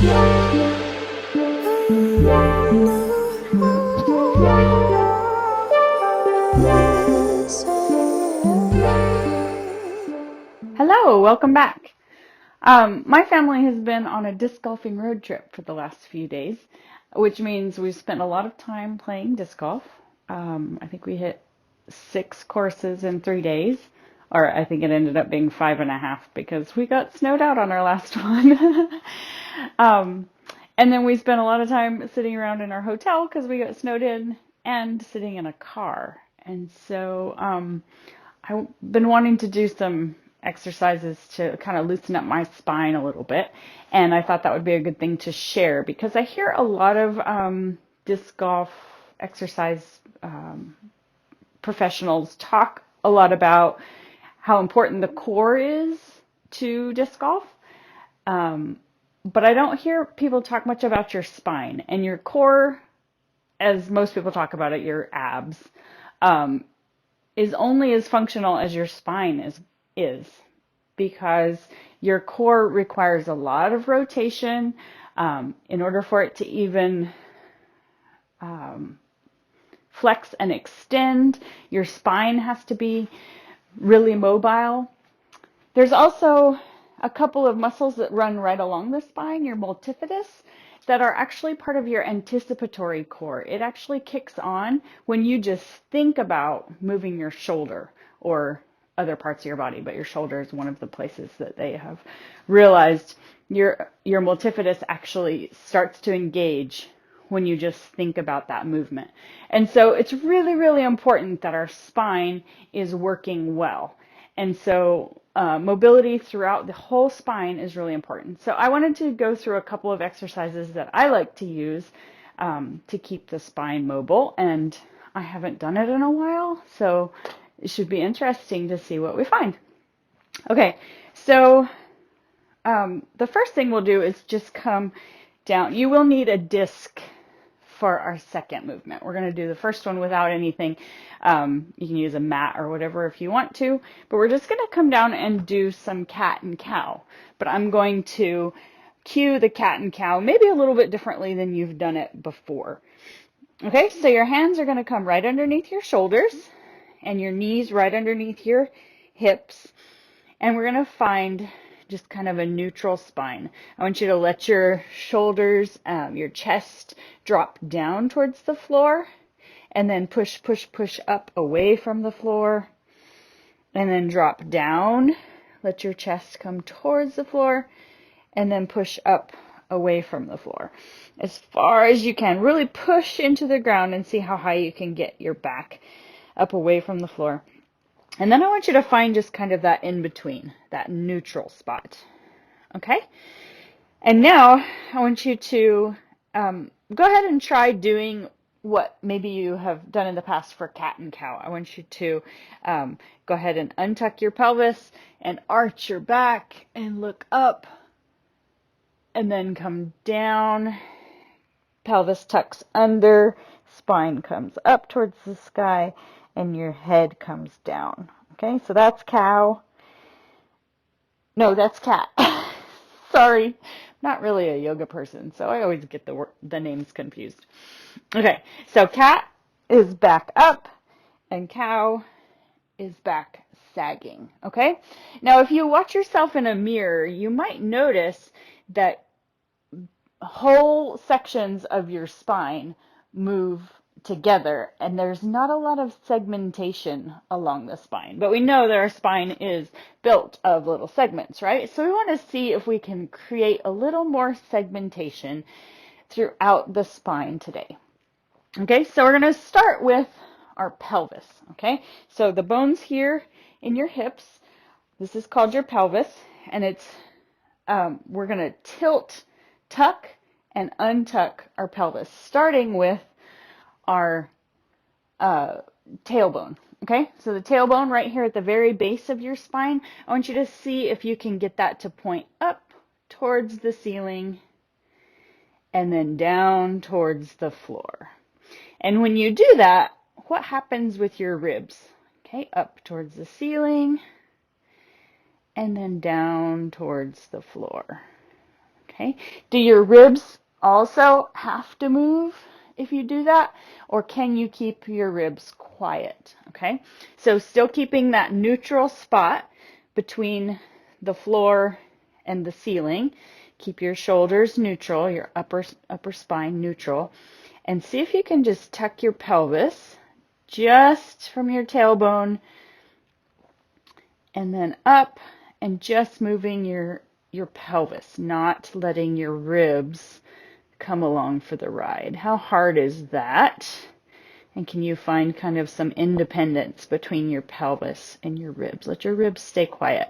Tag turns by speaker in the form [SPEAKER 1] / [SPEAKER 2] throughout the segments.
[SPEAKER 1] Hello, welcome back. My family has been on a disc golfing road trip for the last few days, which means we've spent a lot of time playing disc golf. I think we hit 6 courses in 3 days, or I think it ended up being 5.5 because we got snowed out on our last one. And then we spent a lot of time sitting around in our hotel because we got snowed in and sitting in a car. And so I've been wanting to do some exercises to kind of loosen up my spine a little bit, and I thought that would be a good thing to share because I hear a lot of disc golf exercise professionals talk a lot about how important the core is to disc golf, but I don't hear people talk much about your spine. And your core, as most people talk about it, your abs, is only as functional as your spine is because your core requires a lot of rotation in order for it to even flex and extend. Your spine has to be really mobile. There's also a couple of muscles that run right along the spine, your multifidus, that are actually part of your anticipatory core. It actually kicks on when you just think about moving your shoulder or other parts of your body, but your shoulder is one of the places that they have realized your multifidus actually starts to engage when you just think about that movement. And so it's really, really important that our spine is working well. And so mobility throughout the whole spine is really important. So I wanted to go through a couple of exercises that I like to use to keep the spine mobile, and I haven't done it in a while, so it should be interesting to see what we find. Okay, so the first thing we'll do is just come down. You will need a disc for our second movement. We're going to do the first one without anything. You can use a mat or whatever if you want to, but we're just going to come down and do some cat and cow. But I'm going to cue the cat and cow maybe a little bit differently than you've done it before. Okay, so your hands are going to come right underneath your shoulders and your knees right underneath your hips. And we're going to find just kind of a neutral spine. I want you to let your shoulders, your chest drop down towards the floor, and then push, push, push up away from the floor, and then drop down. Let your chest come towards the floor, and then push up away from the floor as far as you can. Really push into the ground and see how high you can get your back up away from the floor. And then I want you to find just kind of that in between, that neutral spot. Okay? And now I want you to go ahead and try doing what maybe you have done in the past for cat and cow. I want you to go ahead and untuck your pelvis and arch your back and look up and then come down. Pelvis tucks under, spine comes up towards the sky, and your head comes down. Okay, so that's cow. No, that's cat. Sorry, not really a yoga person, so I always get the names confused. Okay, so cat is back up, and cow is back sagging. Okay, now if you watch yourself in a mirror, you might notice that whole sections of your spine move together, and there's not a lot of segmentation along the spine, but we know that our spine is built of little segments, right? So we want to see if we can create a little more segmentation throughout the spine today. Okay, so we're going to start with our pelvis. Okay, so the bones here in your hips, this is called your pelvis, and it's we're going to tilt, tuck, and untuck our pelvis, starting with our tailbone. Okay, so the tailbone right here at the very base of your spine, I want you to see if you can get that to point up towards the ceiling and then down towards the floor. And when you do that, what happens with your ribs? Okay, up towards the ceiling and then down towards the floor. Okay. Do your ribs also have to move if you do that? Or can you keep your ribs quiet? Okay. So still keeping that neutral spot between the floor and the ceiling. Keep your shoulders neutral, your upper spine neutral. And see if you can just tuck your pelvis just from your tailbone and then up, and just moving your pelvis, not letting your ribs come along for the ride. How hard is that? And can you find kind of some independence between your pelvis and your ribs? Let your ribs stay quiet.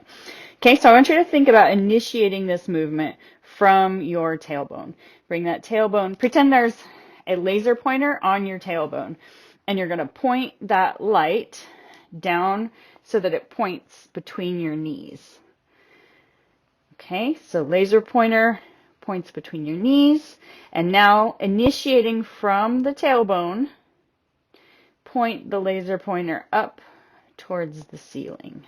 [SPEAKER 1] Okay, so I want you to think about initiating this movement from your tailbone. Bring that tailbone, pretend there's a laser pointer on your tailbone, and you're going to point that light down so that it points between your knees. Okay, so laser pointer points between your knees, and now initiating from the tailbone, point the laser pointer up towards the ceiling.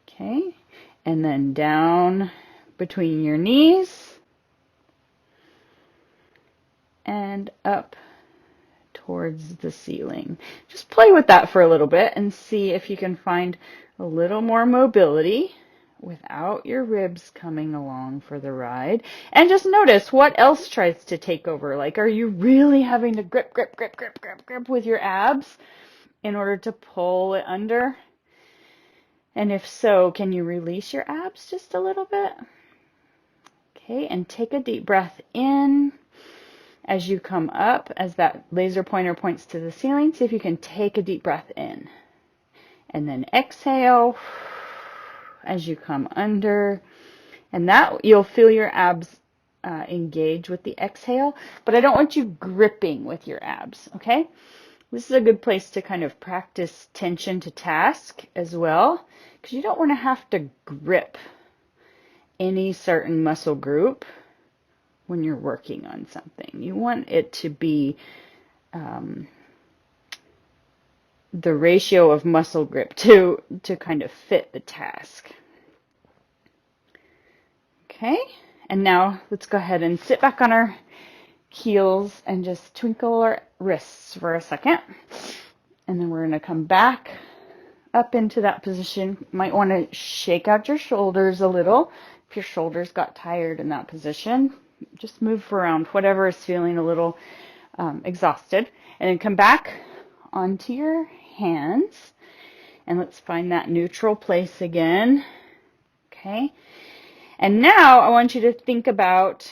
[SPEAKER 1] Okay, and then down between your knees and up towards the ceiling. Just play with that for a little bit and see if you can find a little more mobility without your ribs coming along for the ride. And just notice what else tries to take over. Like, are you really having to grip with your abs in order to pull it under? And if so, can you release your abs just a little bit? Okay, and take a deep breath in. As you come up, as that laser pointer points to the ceiling, see if you can take a deep breath in. And then exhale as you come under. And that, you'll feel your abs engage with the exhale, but I don't want you gripping with your abs, okay? This is a good place to kind of practice tension to task as well, because you don't want to have to grip any certain muscle group when you're working on something. You want it to be the ratio of muscle grip to kind of fit the task. Okay, and now let's go ahead and sit back on our heels and just twinkle our wrists for a second. And then we're going to come back up into that position. You might want to shake out your shoulders a little. If your shoulders got tired in that position, just move around, whatever is feeling a little exhausted. And then come back onto your hands. And let's find that neutral place again. Okay. And now I want you to think about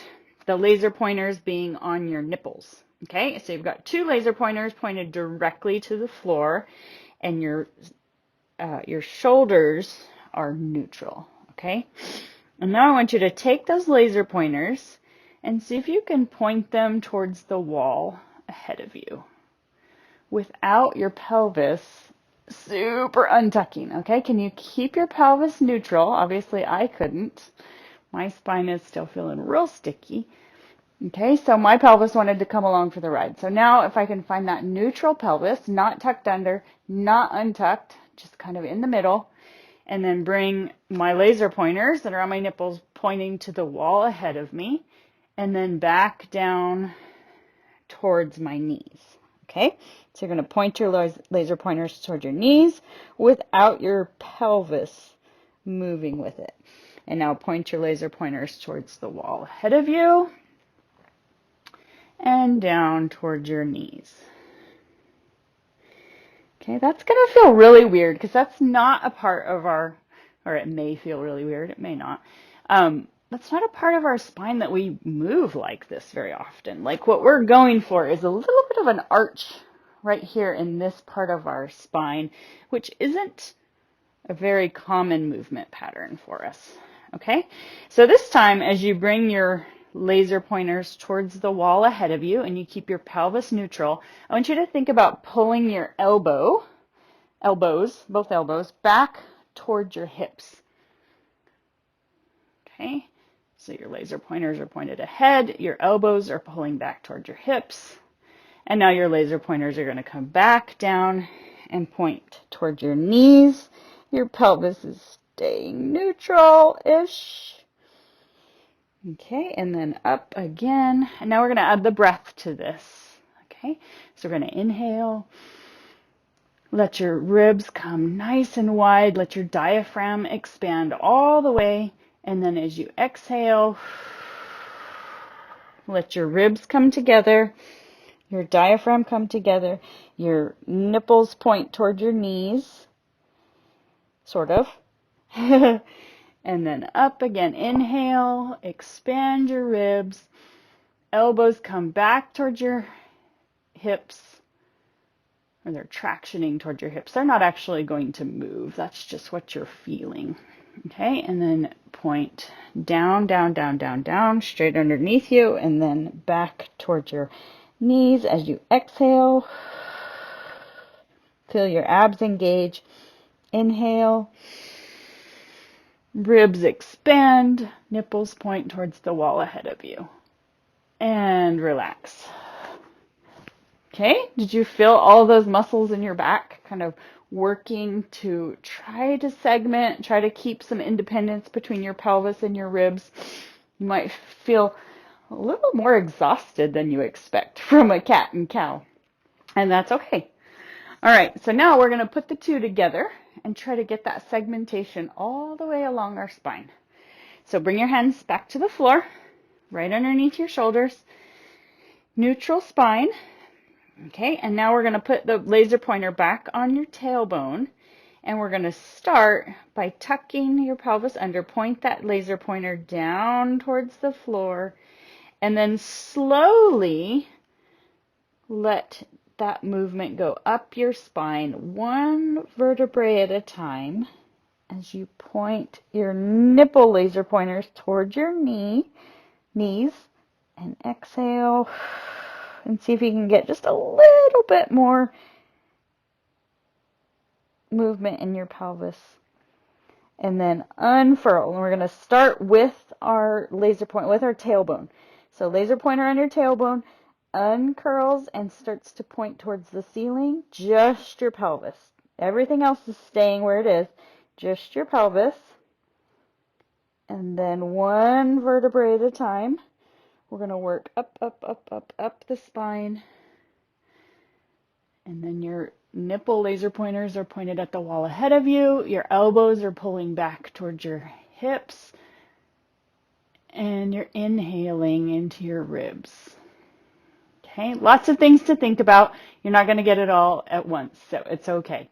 [SPEAKER 1] the laser pointers being on your nipples. Okay. So you've got two laser pointers pointed directly to the floor, and your shoulders are neutral. Okay. And now I want you to take those laser pointers and see if you can point them towards the wall ahead of you without your pelvis super untucking, okay? Can you keep your pelvis neutral? Obviously, I couldn't. My spine is still feeling real sticky. Okay, so my pelvis wanted to come along for the ride. So now if I can find that neutral pelvis, not tucked under, not untucked, just kind of in the middle, and then bring my laser pointers that are on my nipples pointing to the wall ahead of me, and then back down towards my knees. Okay, so you're going to point your laser pointers towards your knees without your pelvis moving with it. And now point your laser pointers towards the wall ahead of you and down towards your knees. Okay, that's going to feel really weird because that's not a part of our, or it may feel really weird, it may not. That's not a part of our spine that we move like this very often. Like, what we're going for is a little bit of an arch right here in this part of our spine, which isn't a very common movement pattern for us. Okay, so this time as you bring your laser pointers towards the wall ahead of you and you keep your pelvis neutral, I want you to think about pulling your both elbows, back towards your hips. Okay, so your laser pointers are pointed ahead, your elbows are pulling back towards your hips, and now your laser pointers are going to come back down and point towards your knees. Your pelvis is staying neutral-ish. Okay, and then up again. And now we're going to add the breath to this. Okay, so we're going to inhale. Let your ribs come nice and wide. Let your diaphragm expand all the way. And then as you exhale, let your ribs come together. Your diaphragm come together. Your nipples point toward your knees. Sort of. And then up again. Inhale. Expand your ribs. Elbows come back towards your hips. Or they're tractioning towards your hips. They're not actually going to move. That's just what you're feeling. Okay, and then point down, down, down, down, down, straight underneath you, and then back towards your knees as you exhale. Feel your abs engage. Inhale. Ribs expand. Nipples point towards the wall ahead of you. And relax. Okay, did you feel all those muscles in your back kind of working to try to segment, try to keep some independence between your pelvis and your ribs? You might feel a little more exhausted than you expect from a cat and cow, and that's okay. All right, so now we're going to put the two together and try to get that segmentation all the way along our spine. So bring your hands back to the floor, right underneath your shoulders, neutral spine. Okay, and now we're going to put the laser pointer back on your tailbone, and we're going to start by tucking your pelvis under. Point that laser pointer down towards the floor, and then slowly let that movement go up your spine, one vertebrae at a time, as you point your nipple laser pointers towards your knees, and exhale. And see if you can get just a little bit more movement in your pelvis. And then unfurl. And we're going to start with our laser point, with our tailbone. So laser pointer on your tailbone, uncurls and starts to point towards the ceiling. Just your pelvis. Everything else is staying where it is. Just your pelvis. And then one vertebrae at a time. We're going to work up, up, up, up, up the spine. And then your nipple laser pointers are pointed at the wall ahead of you. Your elbows are pulling back towards your hips. And you're inhaling into your ribs. Okay, lots of things to think about. You're not going to get it all at once, so it's okay.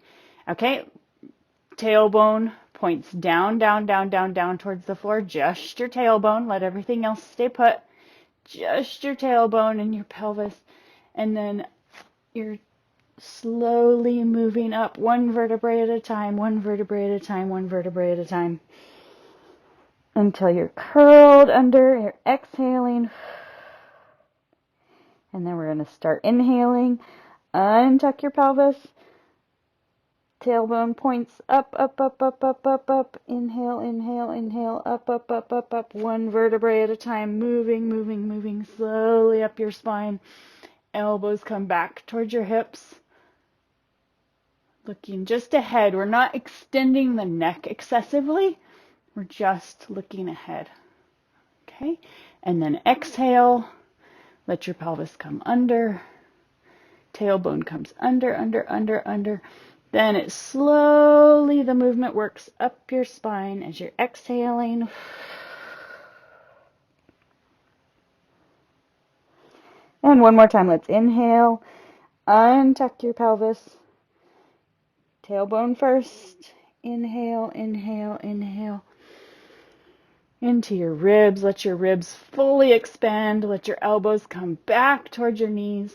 [SPEAKER 1] Okay, tailbone points down, down, down, down, down towards the floor. Just your tailbone. Let everything else stay put. Just your tailbone and your pelvis. And then you're slowly moving up one vertebrae at a time, one vertebrae at a time, one vertebrae at a time, until you're curled under. You're exhaling. And then we're going to start inhaling. Untuck your pelvis. Tailbone points up, up, up, up, up, up, up. Inhale, inhale, inhale. Up, up, up, up, up. One vertebrae at a time. Moving, moving, moving slowly up your spine. Elbows come back towards your hips. Looking just ahead. We're not extending the neck excessively. We're just looking ahead. Okay? And then exhale. Let your pelvis come under. Tailbone comes under, under, under, under. Then it slowly, the movement works up your spine as you're exhaling. And one more time, let's inhale. Untuck your pelvis. Tailbone first. Inhale, inhale, inhale. Into your ribs. Let your ribs fully expand. Let your elbows come back towards your knees,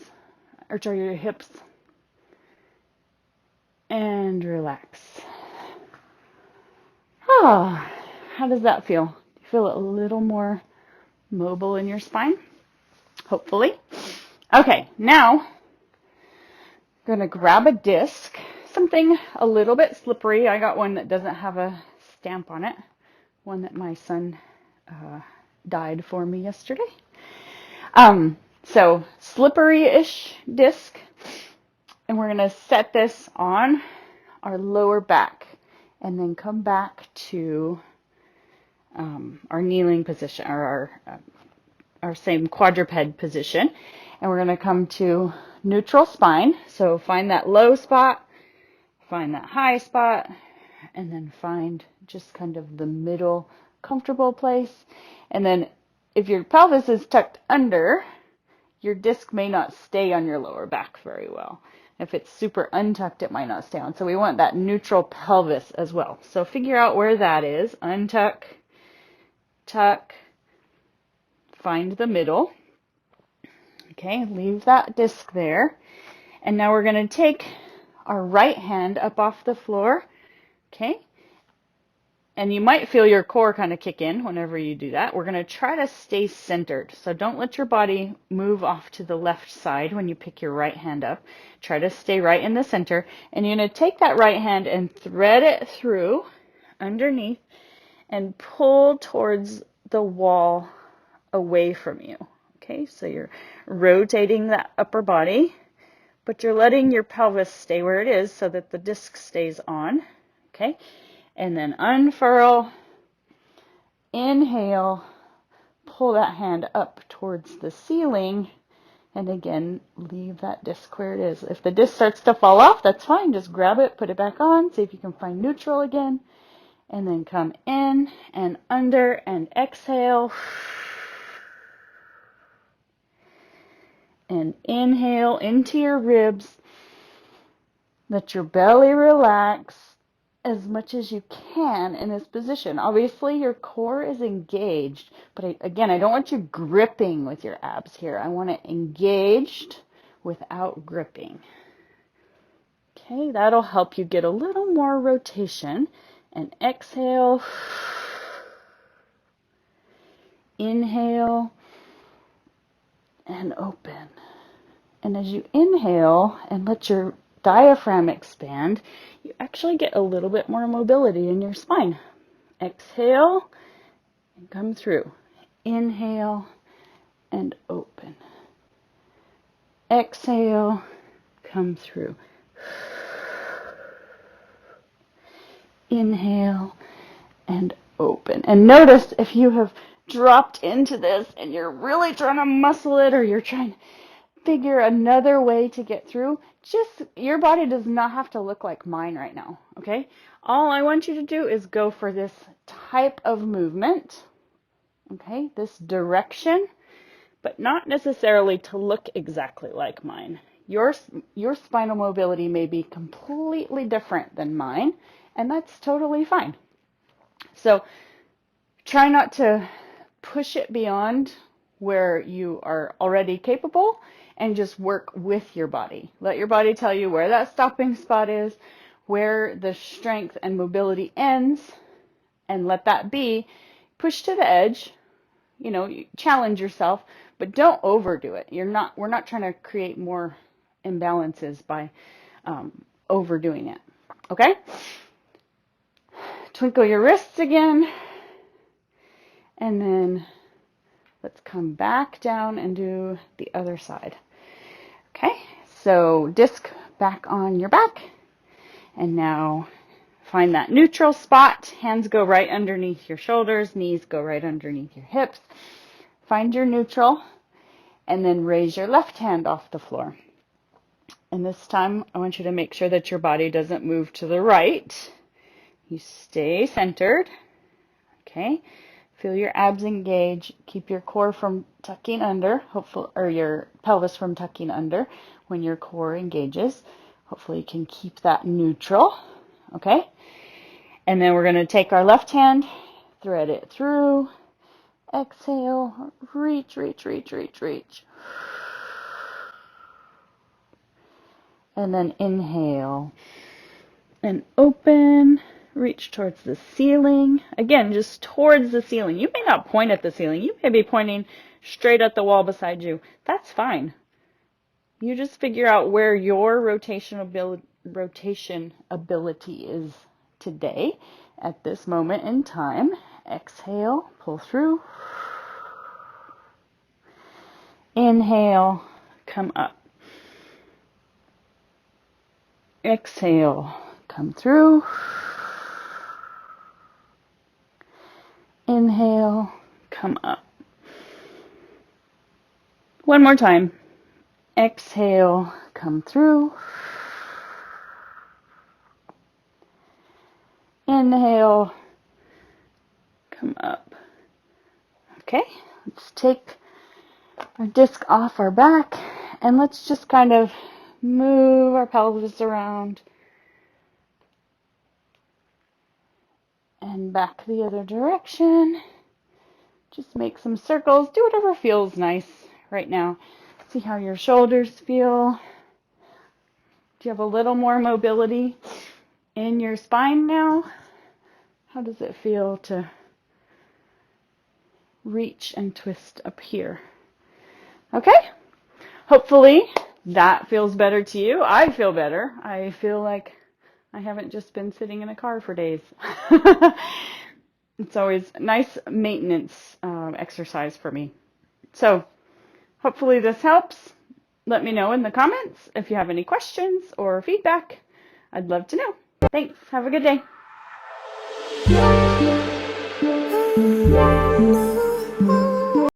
[SPEAKER 1] or toward your hips. And relax. Ah, how does that feel? Do you feel a little more mobile in your spine? Hopefully. Okay, now I'm going to grab a disc, something a little bit slippery. I got one that doesn't have a stamp on it, one that my son dyed for me yesterday. So slippery-ish disc, and we're going to set this on our lower back and then come back to our kneeling position, or our same quadruped position. And we're going to come to neutral spine. So find that low spot, find that high spot, and then find just kind of the middle comfortable place. And then if your pelvis is tucked under, your disc may not stay on your lower back very well. If it's super untucked, it might not stay on. So we want that neutral pelvis as well. So figure out where that is. Untuck, tuck, find the middle. Okay, leave that disc there. And now we're going to take our right hand up off the floor. Okay, and you might feel your core kind of kick in whenever you do that. We're going to try to stay centered. So don't let your body move off to the left side when you pick your right hand up. Try to stay right in the center. And you're going to take that right hand and thread it through underneath and pull towards the wall away from you. Okay, so you're rotating that upper body, but you're letting your pelvis stay where it is so that the disc stays on. Okay, and then unfurl, inhale, pull that hand up towards the ceiling, and again, leave that disc where it is. If the disc starts to fall off, that's fine. Just grab it, put it back on, see if you can find neutral again, and then come in and under and exhale. And inhale into your ribs. Let your belly relax as much as you can in this position. Obviously, your core is engaged, but again, I don't want you gripping with your abs here. I want it engaged without gripping. Okay, that'll help you get a little more rotation. And exhale. Inhale. And open. And as you inhale and let your diaphragm expand, you actually get a little bit more mobility in your spine. Exhale and come through. Inhale and open. Exhale, come through. Inhale and open. And notice if you have dropped into this and you're really trying to muscle it, or you're trying to figure another way to get through, just, your body does not have to look like mine right now, okay? All I want you to do is go for this type of movement, okay? This direction, but not necessarily to look exactly like mine. Your spinal mobility may be completely different than mine, and that's totally fine. So try not to push it beyond where you are already capable, and just work with your body. Let your body tell you where that stopping spot is, where the strength and mobility ends, and let that be. Push to the edge, challenge yourself, but don't overdo it. We're not trying to create more imbalances by overdoing it. Okay? Twinkle your wrists again. And then let's come back down and do the other side. Okay, so disc back on your back. And now find that neutral spot. Hands go right underneath your shoulders. Knees go right underneath your hips. Find your neutral. And then raise your left hand off the floor. And this time, I want you to make sure that your body doesn't move to the right. You stay centered. Okay. Feel your abs engage. Keep your core from tucking under, or your pelvis from tucking under when your core engages. Hopefully you can keep that neutral. Okay? And then we're going to take our left hand, thread it through. Exhale. Reach, reach, reach, reach, reach. And then inhale. And open. Reach towards the ceiling. Again, just towards the ceiling. You may not point at the ceiling. You may be pointing straight at the wall beside you. That's fine. You just figure out where your rotation ability is today at this moment in time. Exhale, pull through. Inhale, come up. Exhale, come through. Inhale, come up. One more time. Exhale, come through. Inhale, come up. Okay, let's take our disc off our back and let's just kind of move our pelvis around and back the other direction. Just make some circles. Do whatever feels nice right now. See how your shoulders feel. Do you have a little more mobility in your spine now? How does it feel to reach and twist up here? Okay? Hopefully that feels better to you. I feel better. I feel like I haven't just been sitting in a car for days. It's always a nice maintenance exercise for me. So hopefully this helps. Let me know in the comments if you have any questions or feedback. I'd love to know. Thanks. Have a good day.